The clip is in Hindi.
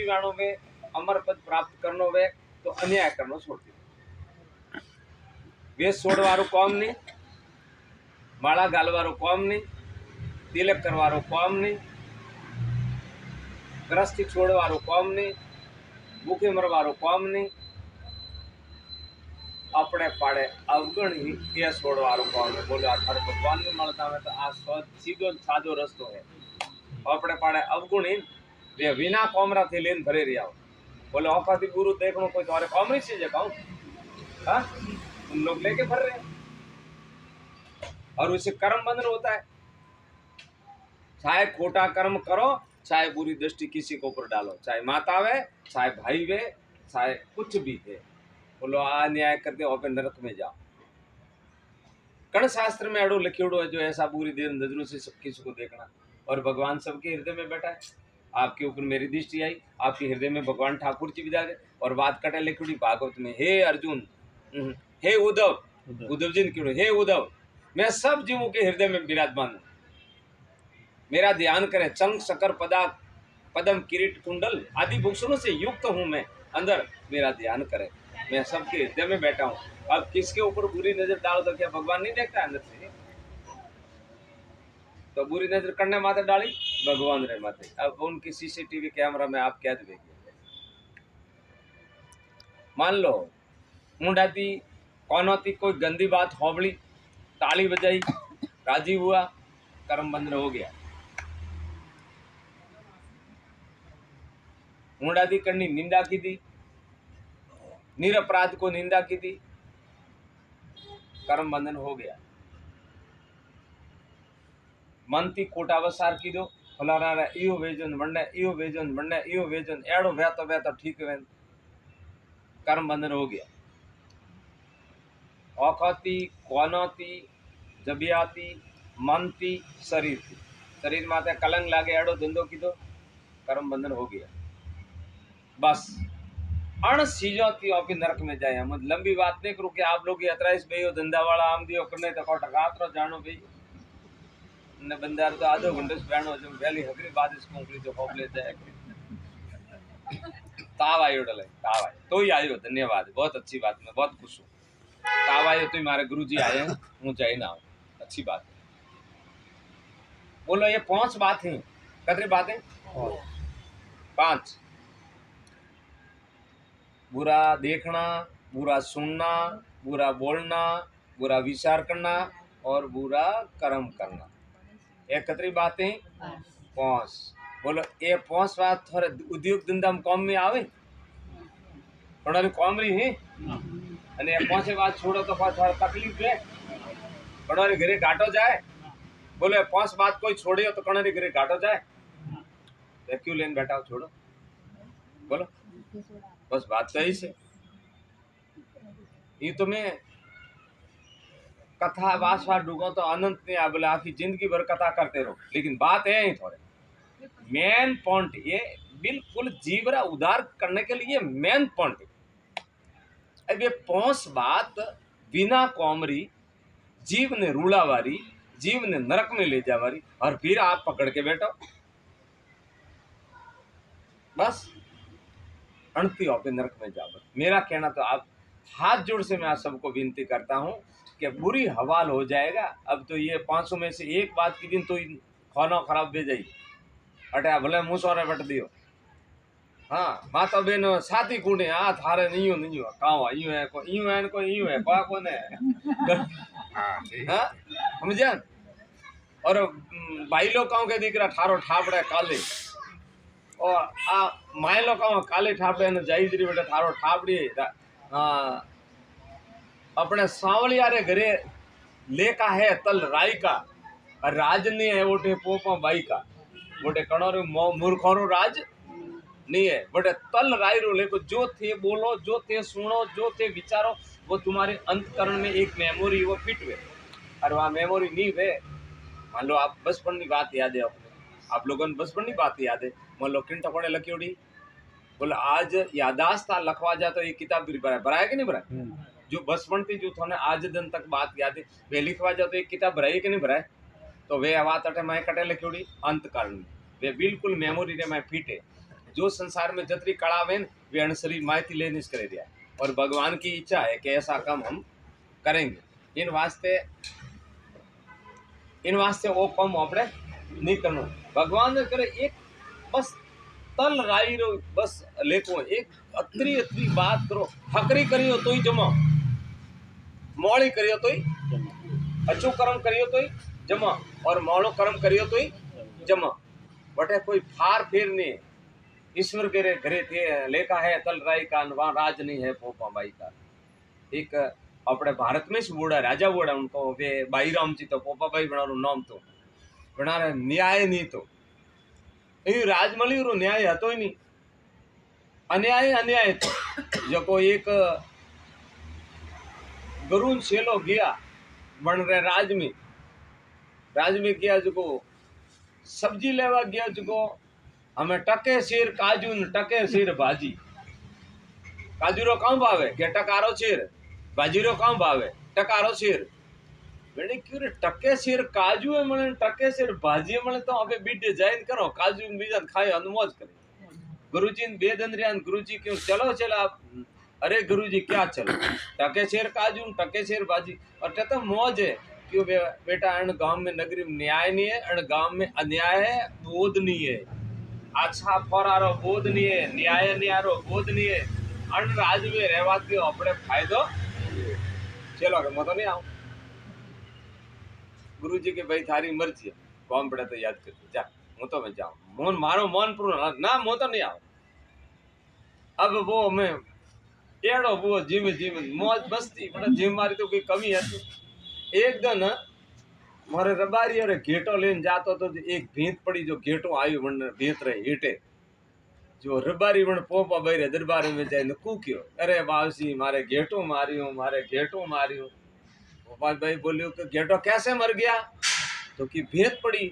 जीवाणु वे अमर पद प्राप्त करनो वे तो अन्याय करनो छोड़ दे। वे छोड़वारो काम नहीं, माला गालवारो काम नहीं, तिलक करवारो काम नहीं, ग्रस्ती छोड़वारो काम नहीं, भूखे मरवारो काम नहीं, अपने पाड़े अवगण ही ये छोड़वारो काम है। बोले थारे भगवान में મળતા હોય તો આ સીધો સાદો રસ્તો है। अपने पाड़े अवगुण ही वे बिना कोमरा थी लेन भरे रिया हो। बोले औकाती गुरु देखनो कोई तुम्हारे कोमरी से जे कहूं, हाँ तुम लोग लेके भर रहे हैं और उसे कर्म बंधन होता है। चाहे खोटा कर्म करो, चाहे बुरी दृष्टि किसी के ऊपर डालो, चाहे माता वे, चाहे भाई वे, चाहे कुछ भी है, बोलो आ न्याय करके और नरक में जाओ। कर्ण शास्त्र में अड़ो लिखियोड़ो है जो ऐसा बुरी देर नजरों से सब किसी को देखना, और भगवान सबके हृदय में बैठा है। आपके ऊपर मेरी दृष्टि आई, आपके हृदय में भगवान ठाकुर जी विदा गए और बात कटे लिखियोड़ी भागवत में, हे अर्जुन, हे उद्धव, उद्धव जी ने हे उद्धव, मैं सब जीवों के हृदय में विराजमान हूँ, मेरा ध्यान करें। चंक शकर पदा पदम किरीट कुंडल आदि भूषणों से युक्त हूं मैं, अंदर मेरा ध्यान करें, मैं सबके हृदय में बैठा हूं। अब किसके ऊपर बुरी नजर डालो तो क्या भगवान नहीं देखता अंदर से? तो बुरी नजर करने माथे डाली भगवान रे माथे। अब उनकी सीसीटीवी कैमरा में आप कैद देंगे। मान लो मुंडा थी कौनो थी कोई गंदी बात होबड़ी, ताली बजाई, राजी हुआ, कर्म बंधन हो गया। मुंडा थी करनी निंदा की थी, निरपराध को निंदा की थी, कर्म बंधन हो गया। मन थी खोटा वसार की दो, फलाना इो वेजन बनने, इो वेजन बनने, इो वेजन एड़ो वे तो ठीक है, कर्म बंधन हो गया। औखती कोनोती जबियाती मन थी शरीर थी, शरीर माथे कलंग लागे एड़ो धंधो की दो, कर्म बंधन हो गया। बस अण चीजों की आप नरक में जाए। हम लंबी बात नहीं करूँ कि आप लोग ये अतराइस भाई धंधा वाला आम दियो करने तो टकात जानो भाई ने बंदार तो आधो घंटे से बैठो जो पहली हकरी बात इसको उंगली जो होप ले जाए। ताव आयो डले, ताव आयो तो ही आयो, धन्यवाद, बहुत अच्छी बात, मैं बहुत खुश हूँ। ताव आयो तो हमारे गुरुजी आए हैं, हूँ जाए ना, अच्छी बात। बोलो ये 5 बात है, कितनी बातें? 5। बुरा देखना, बुरा सुनना, बुरा बोलना, बुरा विचार करना और बुरा कर्म करना, ये कितनी बातें? 5। बोलो ये 5 बात थोड़े उद्योग धंधा में कम में आवे, थोड़ा कम रही है, અને એ 5 बात छोड़ो तो थोड़ा तकलीफ है, थोड़ा घरे घाटो जाए। बोलो 5 बात कोई छोड़ियो तो कणारी घरे घाटो जाए, तो क्यों लेन बैठा हो, छोड़ो। बोलो बस बात तो ऐसे ये तो मैं कथा वासवार डूबो तो अनंत नहीं आ, बोले आखिर जिंदगी भर कथा करते रहो, लेकिन बात है ही थोड़े मेन पॉइंट, ये बिल्कुल जीवरा उद्धार करने के लिए मेन पॉइंट। अब ये 5 बात बिना कौमरी जीव ने रूड़ावारी, जीव ने नरक में ले जावारी, और फिर आप पकड़ के बैठो। बस अणती आप नरक में जाओ। मेरा कहना तो आप हाथ जोड़ से मैं आप सबको विनती करता हूं कि बुरी हवाल हो जाएगा। अब तो ये 500 में से एक बात की दिन तो खाना खराब दे जाएगी, अटे भले मुँह सोरे बट दियो। हाँ माता बहन साथी कूटे, हाँ थारे नहीं हो कहा यूं है को यूं है को यूं है कोई कोने हाँ समझे। और भाई लोग कहूँ के दीकरा ठारो ठापड़े काले, और आ माए लोग कहूँ काले ठापड़े ने जाई जरी बेटा थारो ठापड़ी अपने सांवलिया रे घरे लेका है तल राई का, और राज नहीं है वोटे पोपा बाई का, वोटे कणोरो मूर्खोरो राज नहीं है, बट तल राय रो लेको जो थे बोलो, जो थे सुनो, जो थे विचारो, वो तुम्हारे अंतकरण में एक मेमोरी वो फिट हुए। और वहाँ मेमोरी नहीं हुए, मान लो आप बचपन की बात याद है, आप लोगों ने बचपन की बात याद है, मान लो किन टकोने लखियोड़ी, बोले आज यादाश्त लखवा जा तो ये किताब भी भराए कि नहीं भराए? जो बचपन थी जो थोने आज दिन तक बात याद है वे लिखवा जाओ तो एक किताब भराई कि नहीं भराए? तो वे बात अटे मैं कटे लखियोड़ी अंतकरण में, वे बिल्कुल मेमोरी रे मैं फिट है। जो संसार में जतरी कला है वे अण शरीर मायती लेने से करे दिया और भगवान की इच्छा है कि ऐसा काम हम करेंगे इन वास्ते वो काम આપણે नहीं करना भगवान ने करे एक बस तल राई रो बस लेको एक अतरी बात करो हकरी करियो तोय जमा मोड़ी करियो तोय अचू कर्म करियो तोय जमा और मोड़ो कर्म करियो तोय जमा बटे कोई फार फेर नहीं ईश्वर के घरे थे लेखा है तल राई का वहां राज नहीं है पोपा बाई का एक अपने भारत में बोड़ा राजा बोड़ा उनको वे बाई राम जी तो पोपा बाई बना नाम तो बना न्याय नहीं तो राजमली रो न्याय हतो ही नहीं अन्याय अन्याय तो जो को एक गरुन शेलो गया बन रहे राज में गया जो को सब्जी लेवा गया जो को हमें टके शेर काजू न टके शेर भाजी काजू रो काम भावे के टकारो शेर भाजी रो काम भावे टकारो शेर मैंने क्यों रे टके शेर काजू है मने टके शेर भाजी है मने तो अबे बीटे जाइन करो काजू बीजा खाए अनमोज करे गुरुजी ने बेदंद्रियान गुरुजी क्यों चलो चला अरे गुरुजी क्या चलो टके शेर काजू टके शेर भाजी और तो मौज है क्यों बेटा अण गांव में नगरी में न्याय नहीं है अण गांव में अन्याय है बोध नहीं है अच्छा फरारो बोध नहीं है न्याय न्यारो बोध नहीं है अण राज में रहवा के अपने फायदो चलो मैं तो नहीं आऊं गुरुजी के भाई थारी मर्जी है कौन पड़े तो याद करते जा હું તો જાઉં મોન મારો મન પૂરું ના હું તો નહીં આવું अब वो मैं टेढ़ो वो जीव जीव मौज मस्ती मतलब जीव मारी तो कोई कमी है एक दिन मारे रबारी अरे घेटो लेने जातो तो एक भींत पड़ी जो घेटो आयु वन भींत रहे हेटे जो रबारी वन पोपा बैरे दरबार में जाए कूक्यो अरे बावसी मारे घेटो मारियो गोपाल भाई बोलियो कि घेटो कैसे मर गया तो कि भेद पड़ी